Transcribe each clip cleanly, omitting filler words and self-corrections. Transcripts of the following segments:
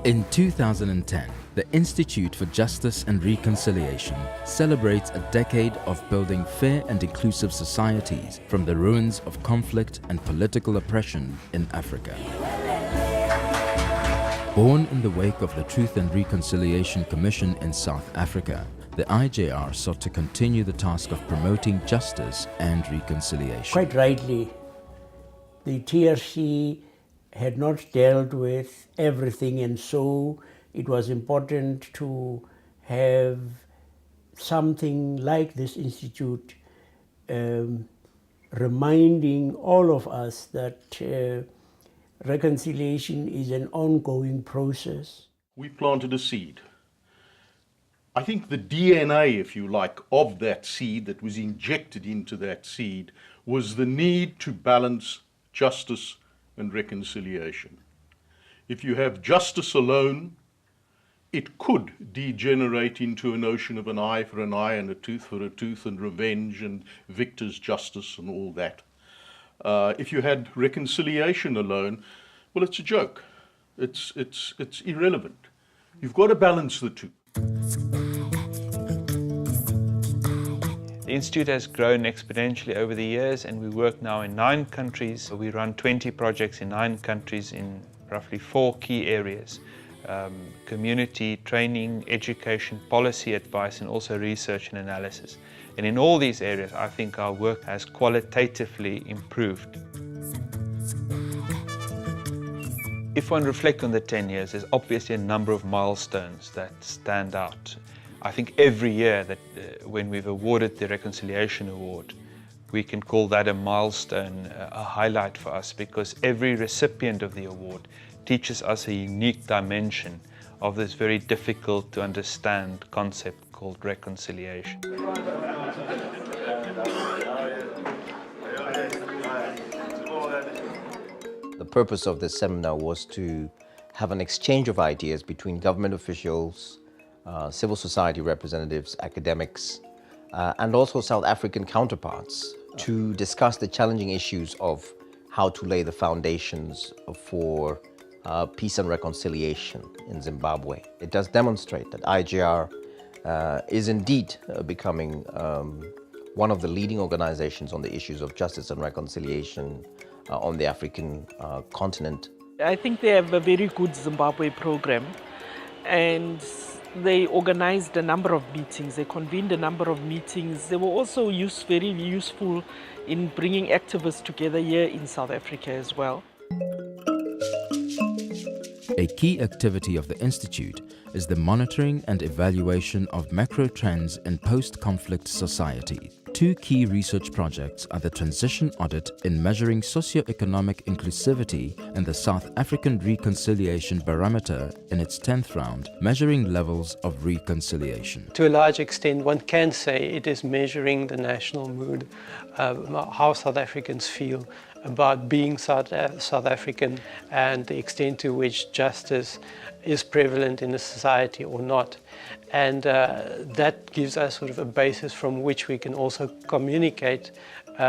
In 2010, the Institute for Justice and Reconciliation celebrates a decade of building fair and inclusive societies from the ruins of conflict and political oppression in Africa. Born in the wake of the Truth and Reconciliation Commission in South Africa, the IJR sought to continue the task of promoting justice and reconciliation. Quite rightly, the TRC had not dealt with everything, and so it was important to have something like this institute reminding all of us that reconciliation is an ongoing process. We planted a seed. I think the DNA, if you like, of that seed that was injected into that seed was the need to balance justice and reconciliation. If you have justice alone, it could degenerate into a notion of an eye for an eye and a tooth for a tooth and revenge and victor's justice and all that. If you had reconciliation alone, well, it's a joke. It's irrelevant. You've got to balance the two. The Institute has grown exponentially over the years, and we work now in 9 countries. We run 20 projects in 9 countries in roughly 4 key areas: community, training, education, policy advice, and also research and analysis. And in all these areas, I think our work has qualitatively improved. If one reflects on the 10 years, there's obviously a number of milestones that stand out. I think every year that when we've awarded the Reconciliation Award, we can call that a milestone, a highlight for us, because every recipient of the award teaches us a unique dimension of this very difficult to understand concept called reconciliation. The purpose of this seminar was to have an exchange of ideas between government officials, civil society representatives, academics, and also South African counterparts to discuss the challenging issues of how to lay the foundations for peace and reconciliation in Zimbabwe. It does demonstrate that IJR is indeed becoming one of the leading organizations on the issues of justice and reconciliation on the African continent. I think they have a very good Zimbabwe program, and they organized a number of meetings, they convened a number of meetings. They were also very useful in bringing activists together here in South Africa as well. A key activity of the Institute is the monitoring and evaluation of macro trends in post-conflict society. 2 key research projects are the Transition Audit in measuring socio-economic inclusivity and the South African Reconciliation Barometer in its 10th round, measuring levels of reconciliation. To a large extent, one can say it is measuring the national mood, how South Africans feel about being South African and the extent to which justice is prevalent in the society or not. And that gives us sort of a basis from which we can also communicate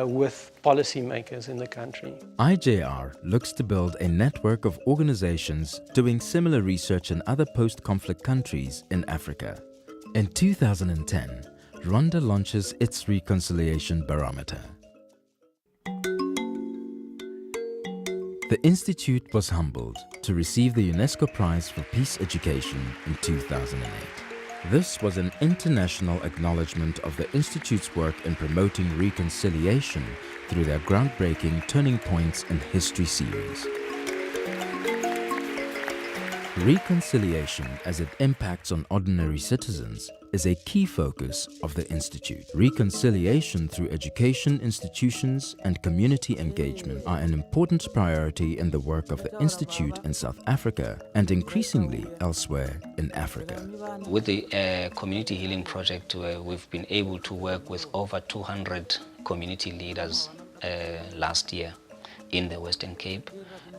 with policymakers in the country. IJR looks to build a network of organizations doing similar research in other post-conflict countries in Africa. In 2010, Rwanda launches its Reconciliation Barometer. The Institute was humbled to receive the UNESCO Prize for Peace Education in 2008. This was an international acknowledgement of the Institute's work in promoting reconciliation through their groundbreaking Turning Points in History series. Reconciliation, as it impacts on ordinary citizens, is a key focus of the Institute. Reconciliation through education institutions and community engagement are an important priority in the work of the Institute in South Africa and increasingly elsewhere in Africa. With the Community Healing Project, we've been able to work with over 200 community leaders last year in the Western Cape,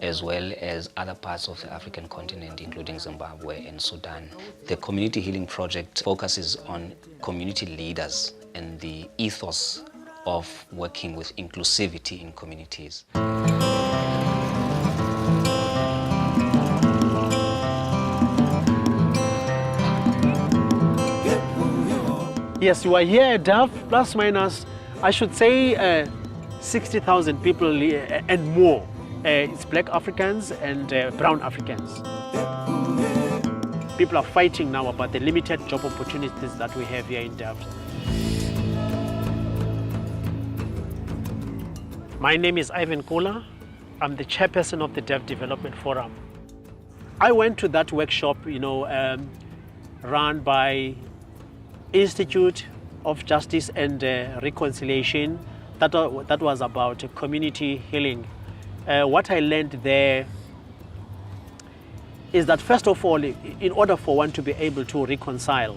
as well as other parts of the African continent, including Zimbabwe and Sudan. The Community Healing Project focuses on community leaders and the ethos of working with inclusivity in communities. Yes, you are here at DAF, plus minus, I should say 60,000 people and more. It's black Africans and brown Africans. People are fighting now about the limited job opportunities that we have here in DAF. My name is Ivan Kola. I'm the chairperson of the Deaf Development Forum. I went to that workshop, run by Institute of Justice and Reconciliation. That was about community healing. What I learned there is that, first of all, in order for one to be able to reconcile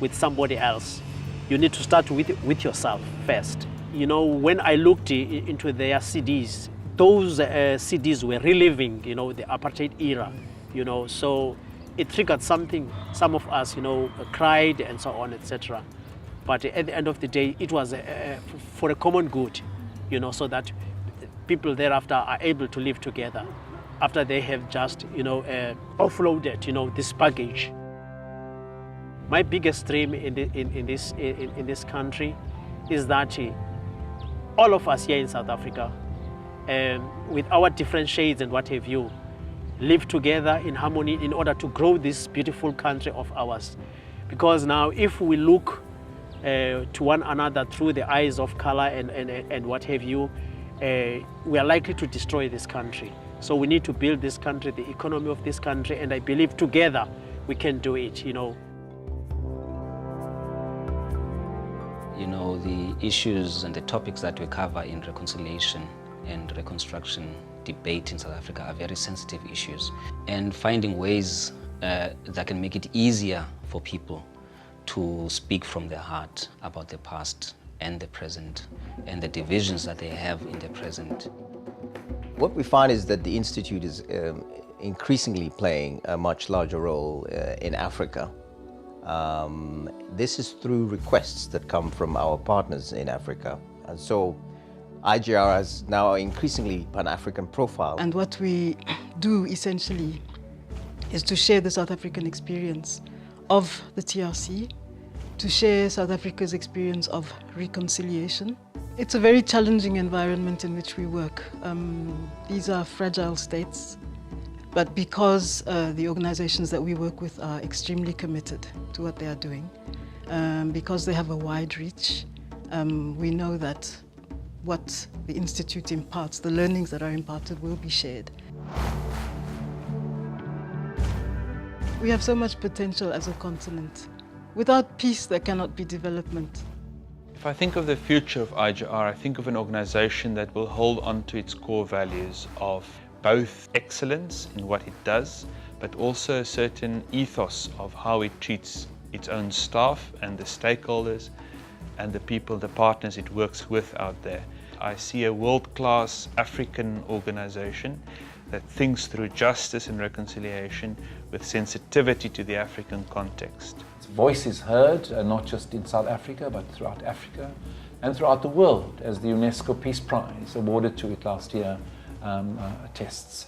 with somebody else, you need to start with yourself first. When I looked into their CDs, those CDs were reliving, the apartheid era, so it triggered something. Some of us, cried and so on, etc. But at the end of the day, it was for a common good, so that people thereafter are able to live together after they have just, offloaded, this baggage. My biggest dream in this country is that all of us here in South Africa, with our different shades and what have you, live together in harmony in order to grow this beautiful country of ours. Because now, if we look to one another through the eyes of color and what have you, we are likely to destroy this country. So we need to build this country, the economy of this country, and I believe together we can do it, The issues and the topics that we cover in reconciliation and reconstruction debate in South Africa are very sensitive issues. And finding ways that can make it easier for people to speak from their heart about the past and the present and the divisions that they have in the present. What we find is that the Institute is increasingly playing a much larger role in Africa. This is through requests that come from our partners in Africa. And so IGR has now increasingly Pan-African profile. And what we do essentially is to share the South African experience of the TRC, to share South Africa's experience of reconciliation. It's a very challenging environment in which we work. These are fragile states, but because the organizations that we work with are extremely committed to what they are doing, because they have a wide reach, we know that what the Institute imparts, the learnings that are imparted, will be shared. We have so much potential as a continent. Without peace, there cannot be development. If I think of the future of IGR, I think of an organization that will hold on to its core values of both excellence in what it does, but also a certain ethos of how it treats its own staff and the stakeholders and the people, the partners it works with out there. I see a world-class African organization that thinks through justice and reconciliation with sensitivity to the African context. Its voice is heard, not just in South Africa, but throughout Africa and throughout the world, as the UNESCO Peace Prize awarded to it last year attests.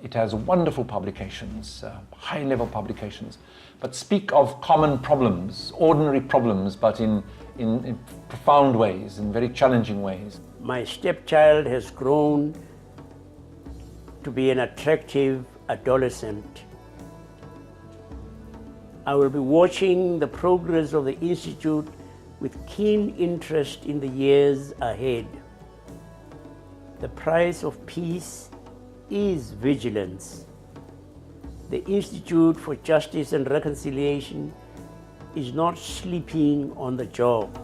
It has wonderful publications, high-level publications, but speak of common problems, ordinary problems, but in profound ways, in very challenging ways. My stepchild has grown to be an attractive adolescent. I will be watching the progress of the Institute with keen interest in the years ahead. The price of peace is vigilance. The Institute for Justice and Reconciliation is not sleeping on the job.